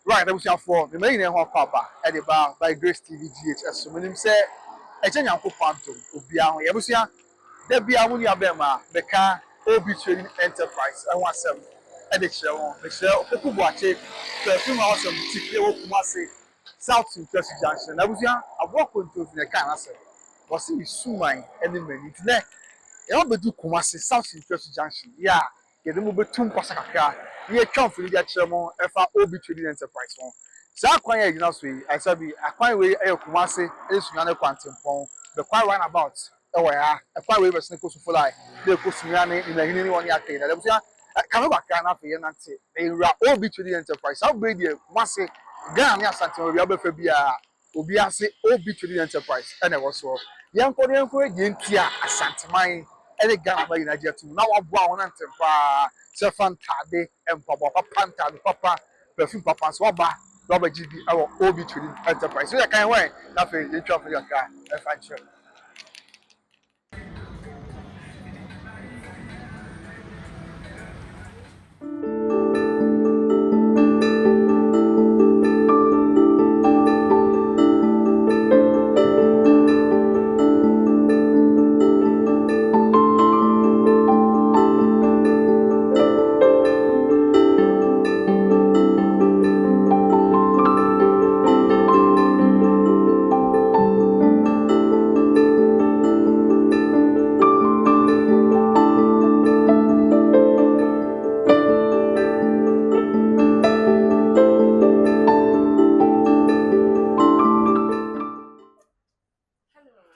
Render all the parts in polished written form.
Right, I was here for the main one papa at the bar by Grace TV GHS. So when him say a change uncle panto, Ubia, Yabusia, there be a money abema, the car, Obi Trading Enterprise. I want some addiction, the shell, Okubuache, Perfume House and Boutique, Kumasi, South Central Junction. I was here, I walk into the car, I said, was he Sumai, any minute there? I want to do Kumasi, South Central Junction. Yeah, get them over 2 Pasaka. Ye come for the chairman, Obi Trading Enterprise. Saa kwan yɛ gyina so yi ɛsɛ bi akwan wei ɛyɛ Kumasi esua ne kwantempɔn the kwan round about ɛwɔ ha ɛkwan wei bɛsɛn kɔ sufo lai de kɔ sua ne nyinahini ne wɔn yɛ akɛyi na dɛm sɛ kame bakra na afei yɛ nante ewura Obi Trading Enterprise saa bere deɛ Kumasi Ghana ne Asante obi abɛfɛ bi a obi ase Obi Trading Enterprise ɛna ɛwɔ soɔ yɛn nkɔ deɛ ntia Asanteman ɛne Ghana ba nyinaa gye atum na waboa wɔn nante paa sɛ fa ntaade mpaboa papa ntaade papa perfume papa so waba Robert GB, our Obi Trading Enterprise. So, I can't wait. Nothing, you try for your car. I find you.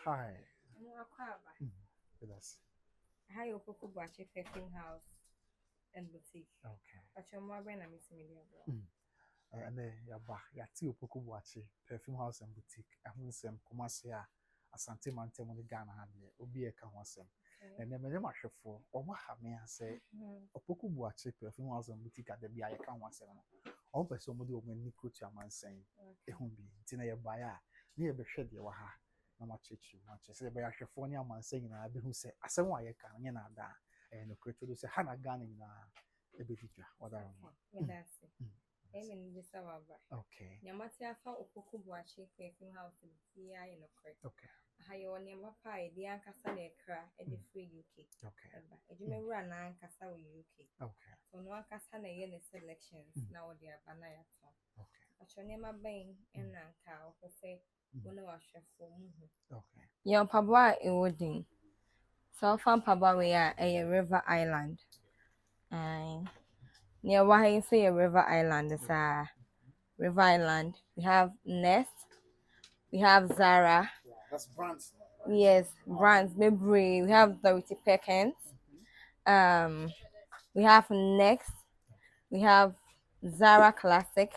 Hi. Hi, Opoko Bache Perfume House and Boutique. Okay. But your mother and Miss Media. And then your T0ur Perfume House and Boutique. I want some Kumasi Asante Mante Moni Ghana Hande. Obi Eka Wasem. And then my name is for Oma Hame say Opoko Bache Perfume House and Boutique at the Bia Eka Wasem. All person would do when Nico to a man saying, Ehumbi, Tina Yabaya, near Beshed Yawaha. Na machechi say by California man saying na be who say asem wa ye kan nye na da no kreto do say hana Ghana na e be twa wada That's it. Amen this our okay Nyamati afa Opoko Bache Perfume House here in Okre. Okay. Ha yo nyama pa e di ankasa na ekra e di free UK. Okay. Ejume wura na ankasa we UK. Okay. So no ankasa na ye ne selections na wo dia bana ya to. Okay. Acho nyama ben en anka o say one wa hwefo mu. Okay. Your pabwa e wodin. So fan pabwa we are a River Island. Near why say a River Island is a River Island. We have Nest. We have Zara. That's brands. Yes, brands Mabry. We have Dorothy Perkins. We have Next. We have Zara Classic.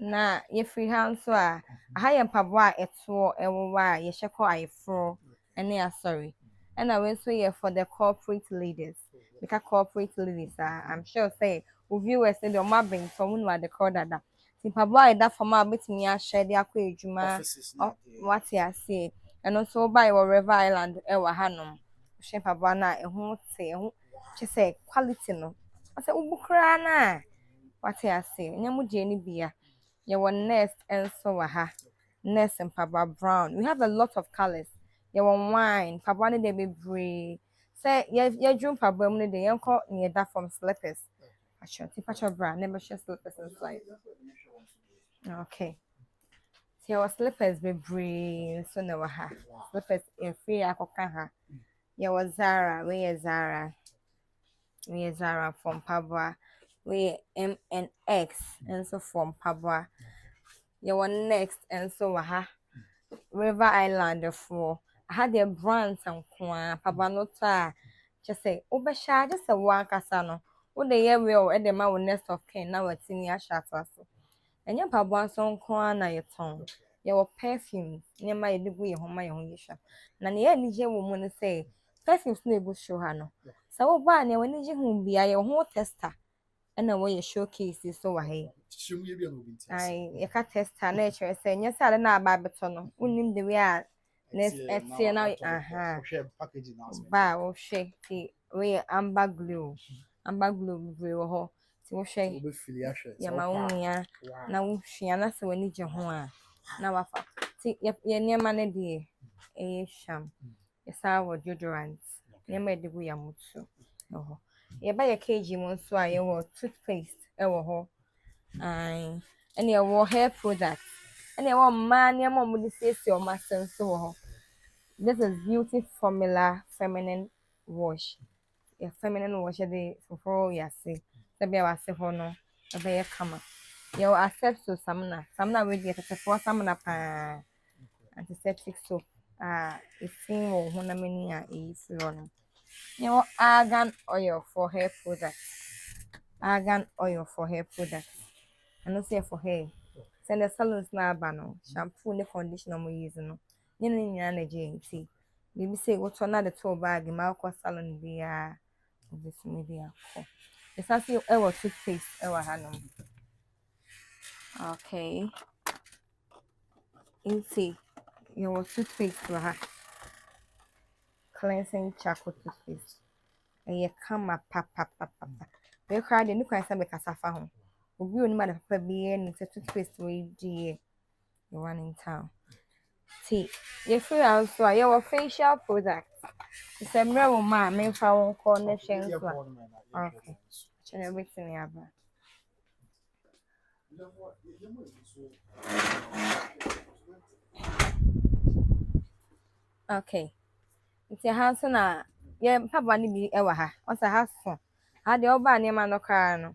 Na ye free hand so a higher pabwa eto ewa ye sheko ayfro ene sorry. And I went so here for the corporate leaders. Because corporate leaders I'm sure say viewers say the mapping from one the call that. Si pabwa that for my bit me a share the akwa ejuma what ya say. And also by River Island ewa hanom. She pabwa na ehun say she say quality no. I say ubukra na what ya say. Nyamu je ni bia. Your Nest and so Nest and Papa Brown. We have a lot of colors. Your wine, Papa ne de be say your dream Papa money de yanko near that from slippers. Pacha brand, never share slippers and slide. Okay. So your slippers be brave, so never slippers in free akokaha. Your Zara, where Zara? We Zara from Pabwa. We MNX and so from Pabwa. Your Next and so River Island for I had their brands and kwa pabanota just say obesha just a one casano. What the year will at the man nest of ken now at senior shatters. And your pabwan son kwa na your tongue. Your perfume near my degree home my own yisha. Nanya nije woman say perfumes neighbor show hano. So ban when you be a whole tester. And the way you showcase is so hey. I can't test her nature saying yes, I don't know about Betono. Unim the way I see now. Packaging bow shake the way amber glue. Amber glue, ti wo hwe Obe fili ahwe. ya ma unia na wo hwea na se wani gye ho a na wafa ti ye niema ne de sham ye sa wo deodorant niema de gu ya mutu oho ye ba ye kg mo nso a ye wo toothpaste e wo ho ai ene ye wo hair product ene ye wo ma niema mo de siesie o ma senso wo ho. This is beauty formula feminine wash. A feminine wash de for yase. The be wase ho no, be ye kama. You accept so samna we dey for samna pa antiseptic soap. Ifin wo ho na mani a e firo no. You argan oil for hair product. Argan oil for hair product. And no say for hair. Send the salons na aba no, shampoo ne conditioner mo use no. Ni nyina na je nti. Bibi say what na the tool bag ma kwa salon bia obesimi bia ko. Esase e wo toothpaste e wa hanom. Okay. Inti your toothpaste wa ha. Cleansing charcoal toothpaste. E kama pa. Be kra de ni kwan sa be kasa fa ho. Obi oni ma da papa bi ni toothpaste we die. The one in town. See, you free also your facial product. It's a mirror ma me fa won connection so. Okay. Chene everything ya ba. Okay. It's a house na ye papa ni bi e wa ha. O sa ha so. Ha de oba ne ma no kra no.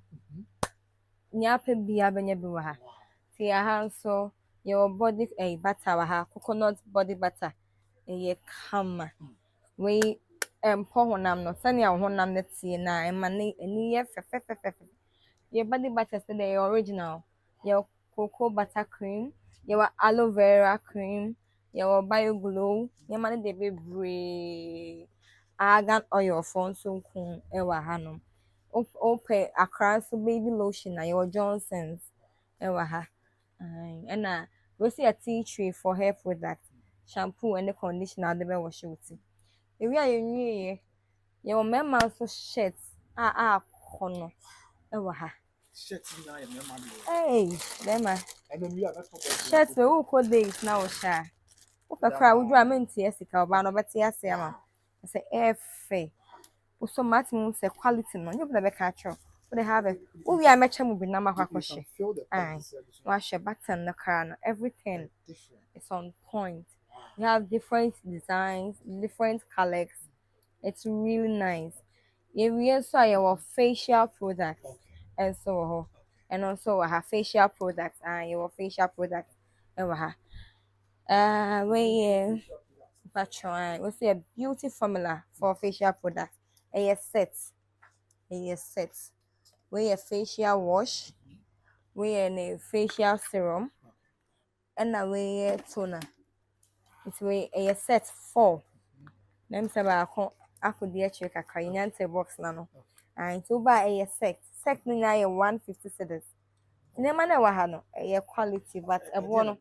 Nya pa bi abenya bi wa ha. See a house so your body butter wa ha. Coconut body butter. Ye kama. We po honam no sani a honam na tie na ema ni ye fe ye body butter say the original your cocoa butter cream your aloe vera cream your bio glow ye man de bebre argan oil for so kun e wa hanom ope akra so baby lotion na your Johnson's e wa ha and we see a T0ur for hair product shampoo and the conditioner de be wash with ewi a yenwie ye wo mema so shirt kono e wa ha Shirt na ye mema de. hey mema And then we are not shirt we wo ko days na wo sha wo pe kra wo dura menti esika oba no beti ase ama say efe wo so maximum say quality no you be ka tro wo dey have wo wi a mecha mu bi na makwa kwhye wa she button na kra no everything is on point. You have different designs, different colors. It's really nice. Yeah, we also have our facial products and so and also we have facial products and your facial products and we have we see a beauty formula for facial products. A set. We a facial wash, we a facial serum, and a we toner. It's we a set 4. Them say ba akodi eche kakra nyante box na no. And to buy a set. Set no na 150 cedis. Nema na wa ha no e quality but ebo no.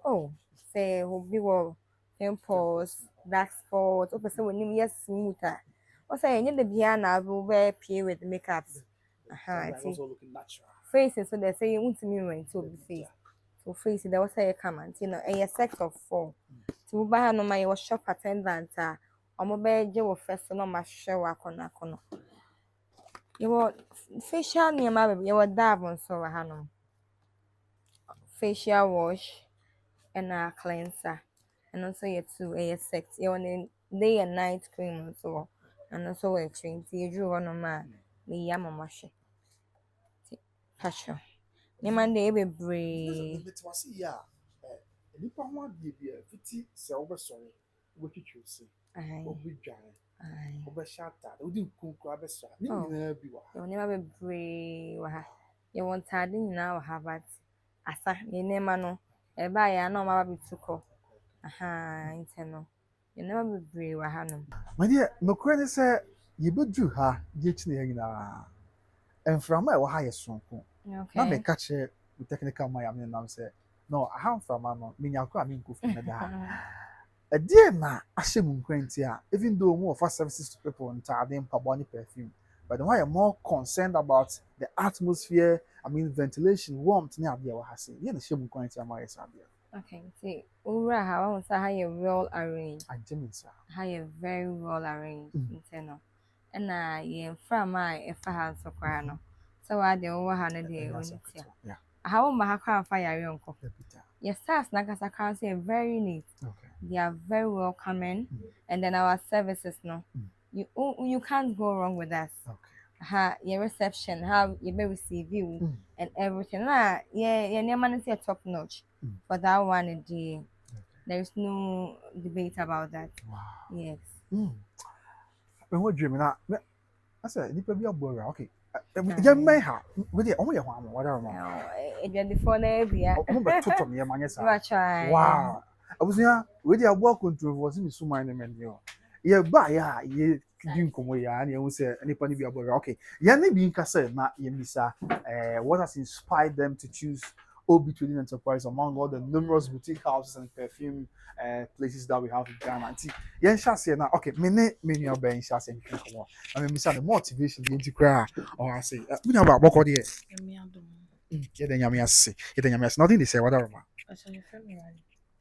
Oh, say obi wo pimples, dark spots, o pese wonim yes smooth a. O say enye de bia na be we pay with makeups. It's also looking natural. Face so they say you want me when to be face. So face they was say come and you know a set of 4. To buy ha no my was shop attendant omo be je wo first no ma hwe wa kono your facial niema baby your dab on so wa hanom facial wash and a cleanser and also your two a set you want day and night cream so and also a cream you drew one ma me ya mama hwe passion niema dey bebre It was ya nipa ho ade bia fiti se wo be sori wo twitwu se obi dwan obi shata odi nkunku abesra ni nyina bi wa you niema bebre wa ha you want ade nyina wa ha but asa ni niema no e ba ya na o ma ba bituko inteno you niema bebre wa ha no my dear no kure ni se yebedu ha je chine ya nyina enframa e wo ha ye sonko na me ka che technical my am nam se no aha mframa no menyako a me nkofu na da a dear na ahye mu nkwanti a even though mo offer services to people ntade mpabo ne perfume but then why I'm more concerned about the atmosphere, I mean ventilation, warmth, near the house. Yeah, the shame quality am I sabia. Okay, see, Ura, how I say how you well arranged. I Jimmy sir. How you very well arranged internal. And yeah, from my if I had so no. So I the over 100 when it's Yeah. how my car fire your uncle. Peter. Your staff Nagasaka can say very neat. Okay. They are very welcoming, and then our services no. You can't go wrong with us. Okay. Your reception, how you may receive you and everything. Yeah, your man is top notch. For that one day. There is no debate about that. Wow. Yes. When what dream na I said nipa bi abora okay. Ya men ha we dey omo ye ho am whatever ma. E dey before na bia. Omo be toto me ma nye sa. Wow. Abusia we dey abo controversy mi suman ne men yo. Ye ba ya ye di nkomo ya na ehun say nipa ni bi abora okay. Ya na bi nka say na ye bisa what has inspired them to choose OB Trading Enterprise among all the numerous boutique houses and perfume places that we have in Ghana. Yeah, say now. Okay, me your ben shall say come on. I mean, the motivation the cry or I say, we know about Boko there. Yeah, then yami say. Yeah, then yami nothing they say whatever.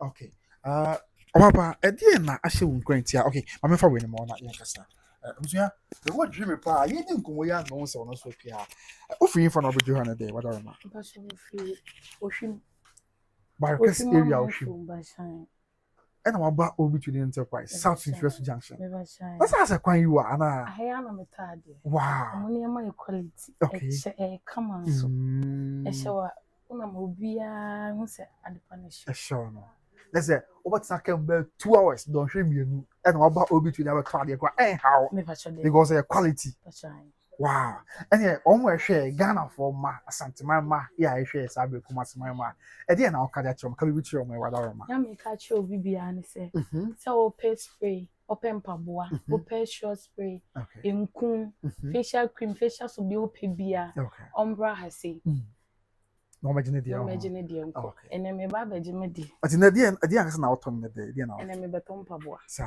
Okay. Papa, at the end, I should going to okay. I'm for winning more. Not yet, sir. The what dream pa you didn't come here no so no so pia. Free for no be 200 day whatever ma. By this area Oshim. And I'm about OB Trading Enterprise, South Interest Junction. What's as kwan you are na? Ahia na metade. Wow. Money my quality. Okay. Come on so. Eshewa una mo bia hu se adepanish. Sure no. Let's say over to 2 hours don't shame you and about OB Trading about card how because quality. Wow. And yeah, almost share Ghana for ma Asante ma yeah I share sabe kuma ma. E dey na okada chom ka bi chiro me wada ma. Ya me ka che obi bia ne se. Se o pay spray, open paboa, o pay short spray, enku, facial cream, facial so bi o pay bia. Ombra ha say. No imagine dia. No imagine dia nko. Ene me ba ba me di. Ati na dia aka na auto me dia na. Ene me beton paboa. Sa.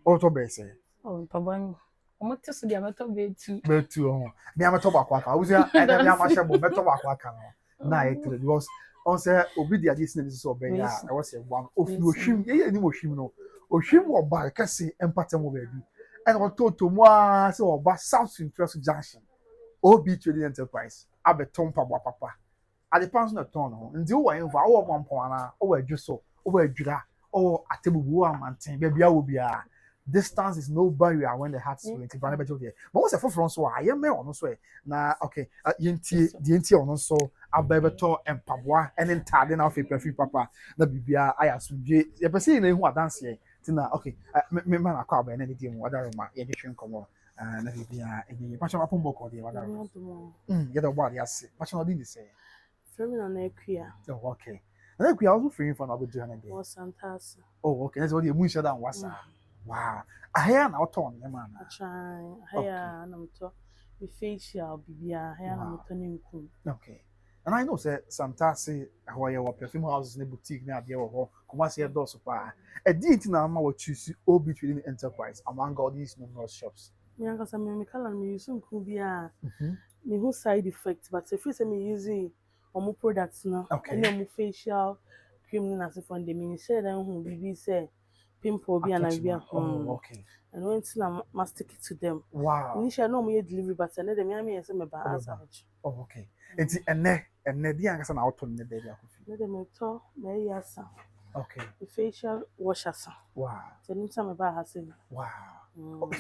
Auto be say. Oh paboa. Omo te so dia meto betu. Betu oh. Me ameto ba kwa aka. Obusia ene me amahye bo meto ba kwa aka no. Na it because on say obi dia dis na so ben ya. E was say one of no hwim. Ye ni mo hwim no. Ohwim wo ba kase empatem wo ba bi. And on to mo a say wo ba South Interest Junction. OB Trading Enterprise. Abeton paboa papa. At the pounds na ton no. Ndi wo wan fa wo pon ana. O wa dwuso. O wa dwura. O atebubu amanten. Ba bia wo bia. Distance is no barrier when the heart's willing to there. But what's a for so I am on so na okay yenti on so abebeto empaboa and then tade na fe perfume papa na bibia ayasumje ye pese na hu dance here tina okay me man akwa ba na di mu wadaro ma ye hwehwe nkomo na bibia enye pacha mapon boko de wadaro ye do body ase pacha no di say Frame na equia. Oh okay na equia also free for na be 200 day. Oh Santas. Oh okay that's what you mun share down wasa. Wow. Ahia na oton ne man. Achai. Ahia na mto. Be facial bibia. Ahia na mto ne nku. Okay. And I know say Santase how you perfume houses ne boutique na dey wo. Come say do so pa. E di nti na ma wo choose OB Trading Enterprise among all these numerous shops. Me anka me kala me use nku bia. Me who side effects but if you say me using omo products na and omo facial cream na se from the me say dan hu bibi say pimple be and I okay. And when I must stick it to them. Wow. Initially, no more delivery, but I them yami say me ba oh, okay. And ne di anga na auto ne dey akofi. Ne dem to me yasa. Okay. The facial washes. Wow. So ni me ba ha say. Wow.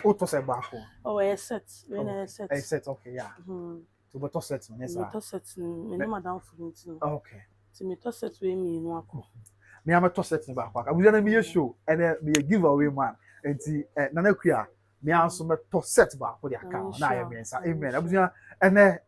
Auto say ba ko. Oh, a set. When a set. A set okay, yeah. So but to set no yes. To set me no madam for me too. Okay. So me to set we me no akọ. Me am to set ba kwa. We na me show and me giveaway man. Enti na na kua me anso me to set ba for the account. Na ya me nsa. Amen. Abusua ene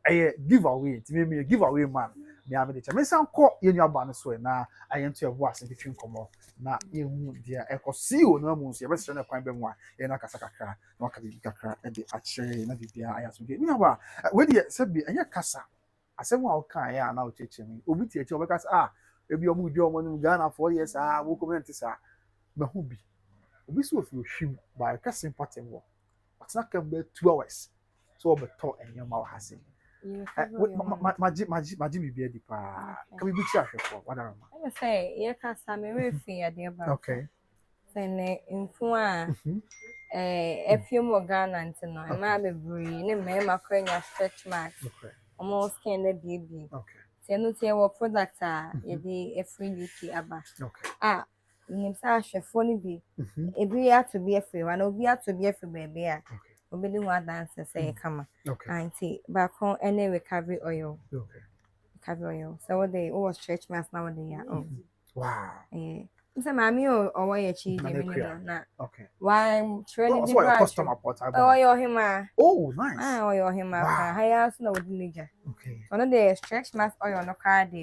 giveaway. Enti me giveaway man. Me am de cha. Me san ko ye nua ba no so na ayentu ebo ase fifi nkomo. Na ye hu dia ekosi o na mu so ye be sere na kwan be mu a ye na kasa kakra na waka bi kakra e de akyere na bibia ayaso ge. Me ba we de se bi enye kasa. Asem wa o kan ya na o cheche mi. Obi tie che obekasa ebi omu di omo nu Ghana 4 years wo community sa ba hu bi obi so fi ohwim ba ka sympathy wo atsna kam be 2 hours so obeto enyoma wa hase maji bibia di pa ka bibi chi ahwefo wadara ma I say ye ka sa me refi ade ba okay say ne nfu a Perfume Ghana ntino e ma bebre ne me makranya stretch marks okay almost skin the baby okay say no say wo product a ye dey free UK aba okay nim sa ahwefo ni bi ebi ya to be free one obi ya to be free baby a obi di one dance say kama anti back on any recovery oil recovery oil so what they stretch marks now they ya wow nse mami o ye chi de mi no na okay why training so your customer portal yo hima oh nice yo hima ka haya so na wodi leja okay ono the stretch marks oil no card dey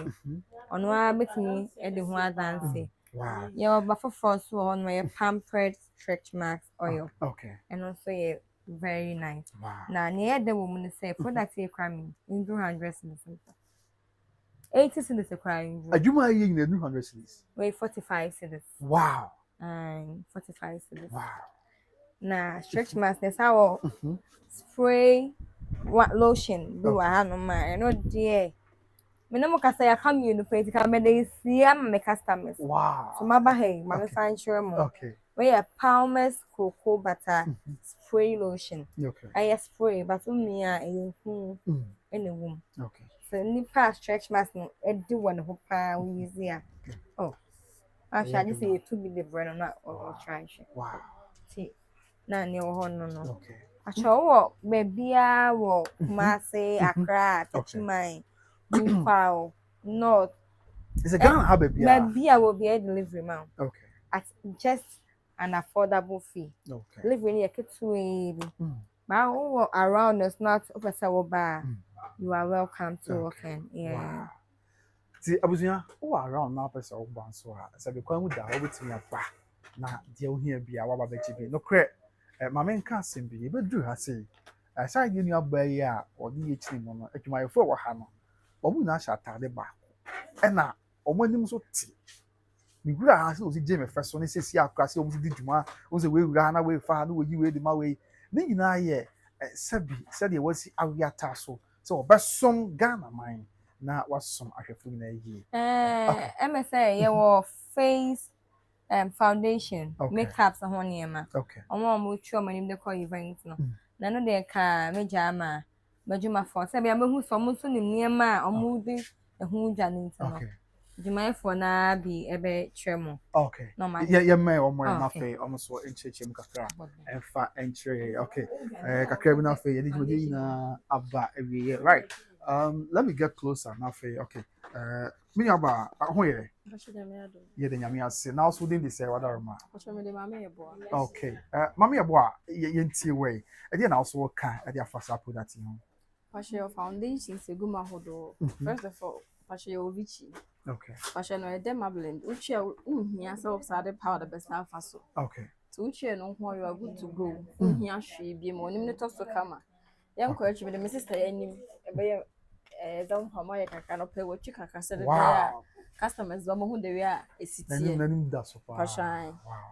ono a betimi e de ho adance wow yeah but for so on my pampered stretch marks oil okay and also yeah very nice wow na near the woman say product e kwa mi 200 cedis 80 cedis e kwa mi adwuma ye na 200 cedis wait 45 cedis wow 45 cedis wow na stretch marks that's how spray lotion do I no ma no dear me no mo kasa ya come you no pay ka me dey see am me customers wow so ma ba hey ma me find sure mo okay we are Palmer's cocoa butter spray lotion okay I spray but me a e any wom okay so ni pa stretch marks no e di one ho pa we use ya oh actually say to be the brand not or try wow see na ni o ho no okay acho be bia wo Kumasi Accra Techiman Bukwao North it's a Ghana have be bia will be a delivery man okay at just an affordable fee okay delivery ya ketu but around us not over bar you are welcome to okay yeah see abuzuya o around now person o ban so ha se be kwan mu da o betimi aba na de o hia bia wa ba bechi bi no kre mama nka asem bi e beduru ha sei aside you aba yi a o di echi mo no adwumayefo wo ha no o mu na sha atade ba e na o mo anim so ti mi gura ha se o si je me feso ne sesi akra se o mu di dwuma o se we wura na we fa na we yi we di ma we ne nyina ye sabi de wasi awiata so o besom Ghana man na wasom ahwefo na yi MSA your face foundation makeup so ho niema omo twa manim de call event no na no de ka meja ma majuma for say bia mehu so mo so niema omo de ehu dwa ne ntino juma for na bi ebe twemo okay yeah me omo na fe omo so enchechem kakra enfa enchre okay kakra bi na fe ye di na aba ewie right let me get closer na fe okay me aba ho ye ye de nyame ase now so din dey say wadarma okay mama yebo a ye ntie we e dey na also ka e dey afasa product ho Passion foundation seguma hodo first of all passion ovichi okay passion no edema blend uchi unhia se obsade power the best afaso okay so uchi no ho you are good to go unhia hwe bi mo nim ne to so kama yanko achi me the sister yanim ebe don homa ye kaka no pe wachi kaka se de ya customers do mo hu de wi a esitie nanim da so pa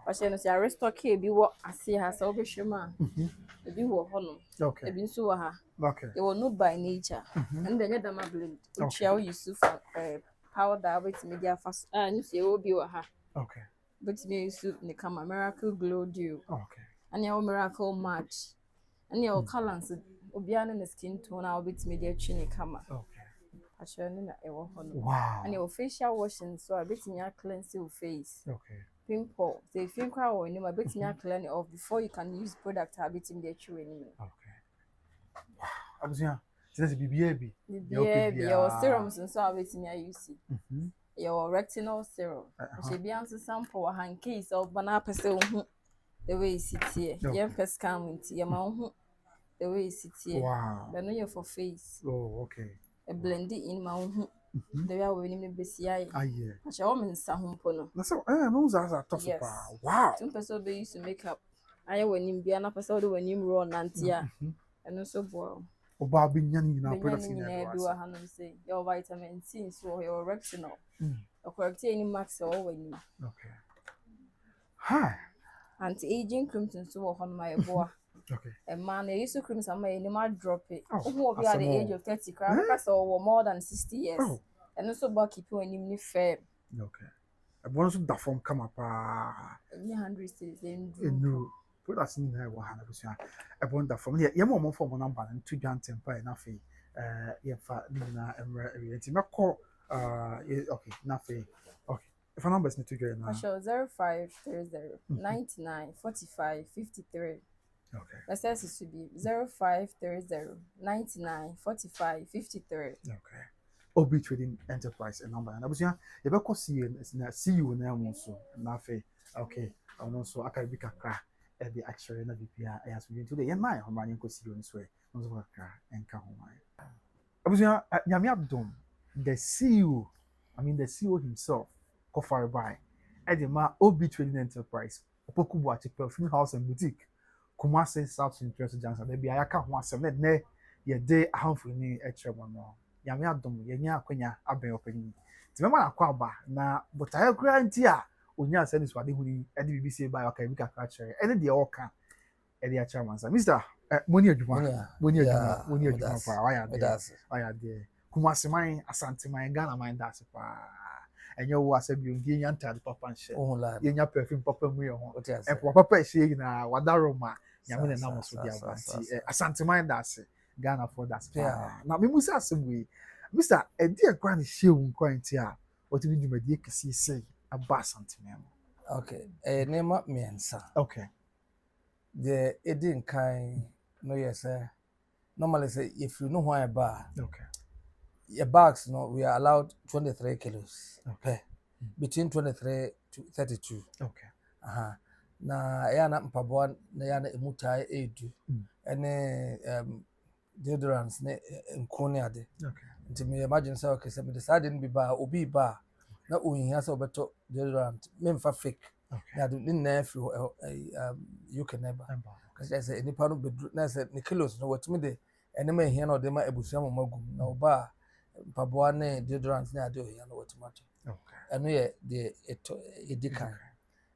passion no se restock e bi wo ase ha se obehwema ebi wo hono ebi nso wo ha okay they were not by nature and then the blend which you use for powder with media fast and you will be ha okay but me use the camera miracle glow dew okay and your miracle match and your colors obiana the skin tone out with media chini camera okay actually na e wo hono wow and your facial washing so a bit me cleanse your face okay pimple so if you cry or you a bit me clean it off before you can use product habit in the chew anyway okay abusia since bibia bi your serums and so I wait me use your retinol serum she be answer sample in case of bana person hu the way sit here yen pes calm into your ma hu the way sit here wow but no you for face okay a blend it in ma hu the way we need be see ai yeah she o me nsa hu mpo no na so no za to so pa wow some person be use makeup aye wanim bia na person do wanim raw nantia and so boy oba bi nyan nyina product ni na do ha no say your vitamin C so your retinol correct any max or when okay hi anti-aging cream so ho no my boy Okay. A man, they used to cream some may no drop it. Oh, Who will be at the age of 30 crowd because or more than 60 years. Oh. And also about keeping when you fair. Okay. I want to da form come up. 100 cities in No. Put us in there 100%. I want that from here. You more form number and 2 Jan temper nothing. Yeah, Nina and call. Okay, nothing. Okay. If a number is not to join now. Sure, 0530 99 45 53. Okay. The says it should be 0530 99 45 53. Okay. Obi Trading Enterprise and number. And I was here, you better see you now also. Nothing. Okay. And also, I can be a crack at the actual NVPA as we do today. And my home running could see you in this way. And come home. I was here at Yamiabdom, the CEO, the CEO himself, Kofar by Edema Obi Trading Enterprise, Opokubuachi Perfume House and Boutique, Kumasi South Central Johnson. Maybe I can't want some net ye day a handful in extra one more. Yamiabdom, Yanya Quenya, Abbey opening. Timama Quaba, now, but I grant ya. Unya said this what they would at the BBC by Okabika Catcher, and the Oka, and the Chairman. Mr. Money Juma, Money Juma for I are there. Kumasi Asante, my Ghana, my that's a and you was a beauty and tad papa and share. In your perfume papa, and papa saying, Wadaroma, Yamin and Amos with the Asante, my that's Ghana for that. Now, we must ask some way. Mr. A dear granny, she won't quite here. What did you make you say? About something. Okay, name up me answer. Okay. The Edin kind, no, yes, sir. Normally, say if you know why a bar, Okay. Your bags, no, we are allowed 23 kilos. Okay. Between 23 to 32. Okay. Na yana mpaboa na yana emutai edu. Ene deodorants ne nkone ade. Okay. Nti me imagine say okay, say me decide no be ba obi ba na ohia say obeto deodorant memfa fake. Okay. Ya do na free you can never. Cuz I say enipa no bedru na say ne kilos no watimi de ene ma hia na ode ma ebusia magum na oba mpaboa ne deodorant ne ade ohia na watimato. Okay. Eno ye de edikan.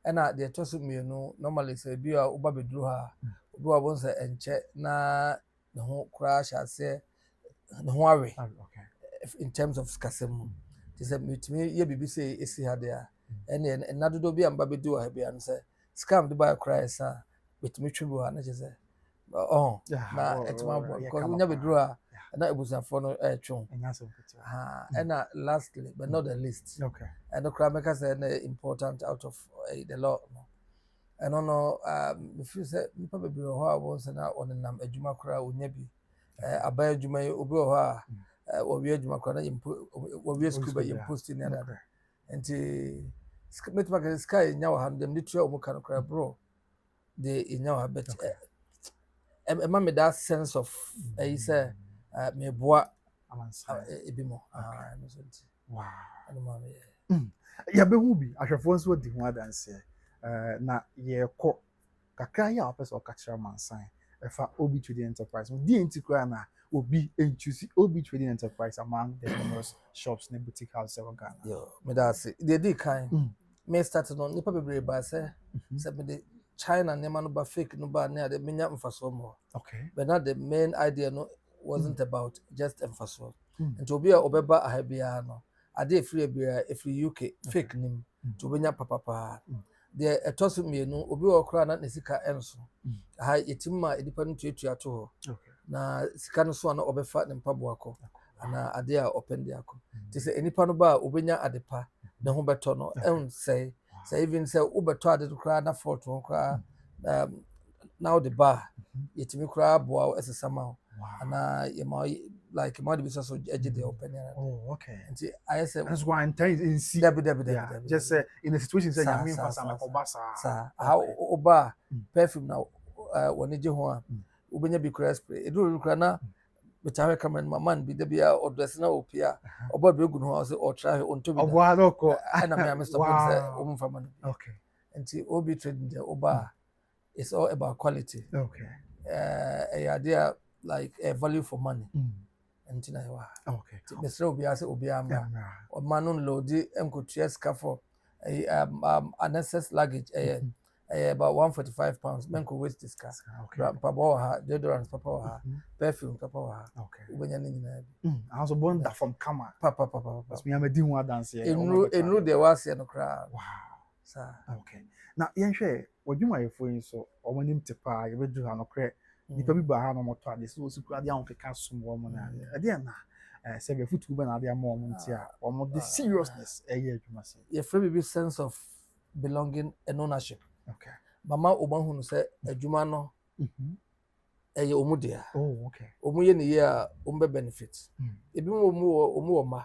Ena de toso mienu normally say bi a oba bedru ha obi wa bon say enche na ne ho crash ase ne ho awe. Okay. In terms of skasem they say metimi ye bibi say esi ha de a ene nadodo bi amba bedu ha bia no say scam de buy cry sa metimi twibu ha na je say na etima bo because unya bedru ha na ebusafo no twon and lastly but not the least okay and the crime makers are important out of the law no and no if you say nipa bebre ho a won say na onenam adwuma kra onya bi abaya adwuma obi ho a obi adwuma kra na obi school ba impost ni ada enti metma ka sky nya wa ham dem ni tua omo kan kra bro they nya wa bet emma me that sense of say me boa ebimo wow and mama ya be hu bi ahwefo nso di hu adanse na ye ko kakra ya opese o kakra mansan efa Obi Trading Enterprise di entikra na obi enchusi Obi Trading Enterprise among the numerous shops na boutique house in Ghana yo me that say they dey kind me start no nipa bebre ba say me the China nema no ba fake no ba na de menya mfaso mo okay but not the main idea no wasn't about just emphasis and to be a obeba ahabia no ade free bia free UK fake nim to benya papa the etosu mienu obi okra na sika enso ha yetimma edipa no tuatua to ho na sika no so na obefa ne mpaboa ko ana ade a open dia ko ti se enipa no ba obenya adepa ne ho beto no en say even say ubeto ade kra na fort ho kra now the bar yetimi kra boa esesama ana like my business so edge the open oh okay and I said that's why I'm telling in see just in the situation say you mean for some obasa how oba perfume now when je ho a obenya bi crash spray edu kra na betawe come man bi da bia odress na opia oba do egu no ho say o try on to bi oba no ko ana me Mr. Bond say o mfa man okay and Obi Trading the oba it's all about quality okay idea like a value for money and okay Mr. Obia say Obia or manon load enkotua ska for unnecessary luggage about £145. Men could waste this car. Papa, deodorant, papa, perfume, papa. Okay. I was born that from Kama. Papa. That's me. I'm a doing dance here. In there was no crowd. Wow. Sir. Okay. Now, yen share. What you might find so, or when him tepa, you will do no credit. You probably buy no more to this. So, you are the some woman. Again, say the foot woman are there more here. Or more the seriousness. You must say. Your free sense of belonging and ownership. Okay. Mama Obanhunu said, a Jumano, a Omudia. Oh, okay. Omuye ni ya benefits. Ebi omu ma.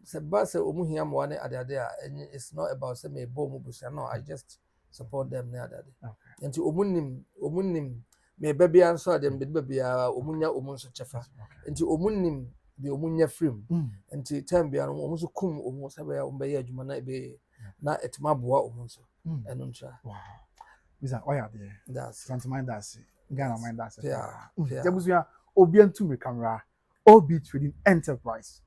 Sebase omu hiya mwane adadea, and it's not about say me bo mu busia. No, I just support them ne adade. Okay. Enti omunim me baby anso adem be baby omunya omunso chefa. Enti omunim be omunya film. Enti time bia no omunso kum omu sabe ya ombe ya adwuma na ebe na etima boa omunso. Eno ntra. Wow. Bisa oya there. That's Santa mind that's Ghana mind that's. Yeah. Jabusia obiantu me camera. Obi Trading Enterprise.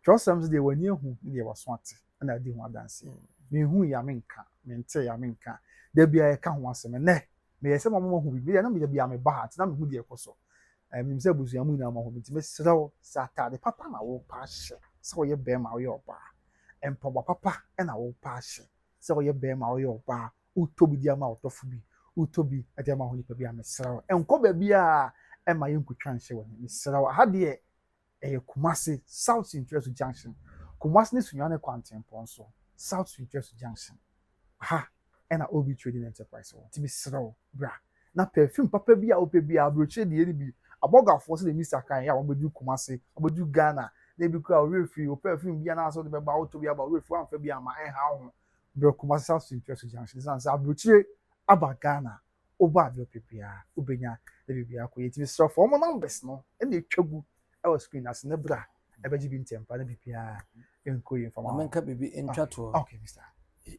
Trust them they were near who they was swat and I didn't want dance. Me who ya minka, mente ya minka. There be a can once a ne. Me say mama who be na me be am bad na me hu de ekoso. Me say busu amu na ma hu bi me sraw sata de papa na wo pa hye. So ye be ma wo ye oba. Empa papa e na wo pa hye. So ye be ma wo ye oba. Utobi dia ma otofu bi. Utobi e dia ma hu ni pa bi am sraw. Enko ba bia e ma ye nkutwa nhye wo ni sraw. Ha de Kumasi South Interest Junction. Kumasi ni sunyane kwantempo so. South Interest Junction. Aha, ena Obi Trading Enterprise. Tibi sraw bra. Na perfume papa bi a ope bi a broche de bi. Aboga force de Mr. Kan ya obedu Kumasi, obedu Ghana. They be kwa refi o perfume bi na so de be ba auto bi aba refi amfa bi ama ha ho. Bro Kumasi South Interest Junction. This answer broche aba Ghana. Oba bi ope bi a obenya de bi akoye tibi sraw for mo numbers no. E na etwagu our screen as nebra ebeji bi ntempa na bibia enko yin fama menka bibi entwa to okay Mr.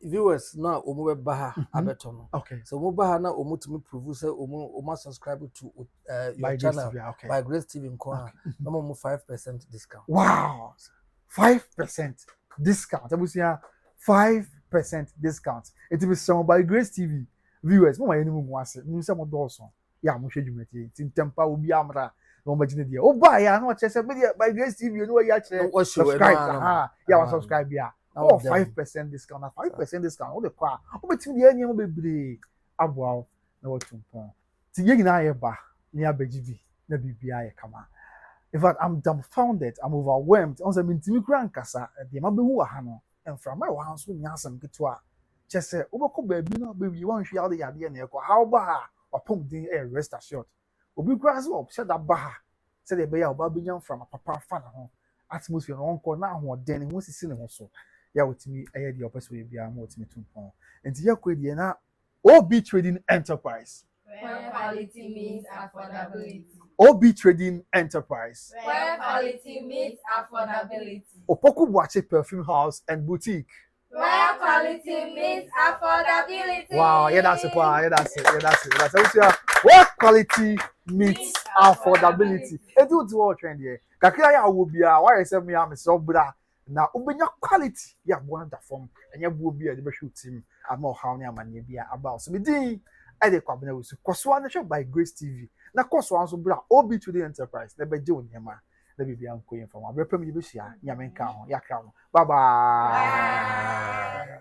Viewers na omu be ba ha abeto no okay so omu ba ha na omu tumi prove say omu subscribe to your channel by Grace TV nko na mo 5% discount. Wow, 5% discount. Abusia 5% discount. It will be shown by Grace TV viewers. Mo ma yenu mu ase. Mu se mo do so ya mo hwedwumati ntempa obi amra no imagine there. Oh, buy ya no chese by Grace TV you know ya chere subscribe. Yeah, subscribe ya. Oh, 5% discount. 5% discount. What the kwa? Oh, betimi dey anyam bebre. Aboa na watumpo. Ti ye nyina ye ba ni abegibi na bibia ye kama. In fact, I'm dumbfounded. I'm overwhelmed. On say mintimi kura nkasa. De ma behu wa ha no. Enfra ma wa hanso nyasam ketwa. Chese obekọ baabi no baby wan hwe ade yade na ekọ. How ba opom din rest assured. Obi kura so obse da ba ha say the beya oba benyam from papa fa na ho atmosphere no onko na ho den ho sisi ne ho so ya wotimi eye de opese we bia mo wotimi tumpon enti ya kwedie na Obi Trading Enterprise where quality meets affordability. Obi Trading Enterprise Where quality meets affordability. Opoku Buache Perfume House and Boutique. Where quality meets affordability. Wow, yeah, that's it. Yeah, that's it. Where quality meets affordability. It do to all trend here. Kakira ya will be a why I say me am so bra. Na ubenya quality ya one that form and ya will be a the shoot team. I'm more how near man be about. So me di I de kwabena we so Koswa show by Grace TV. Na Koswa so bra Obi Trading Enterprise. Na be je onyema. Na bibia nko yin from. Abepem yi be hia nyamenka ho. Ya kra ho. Bye bye.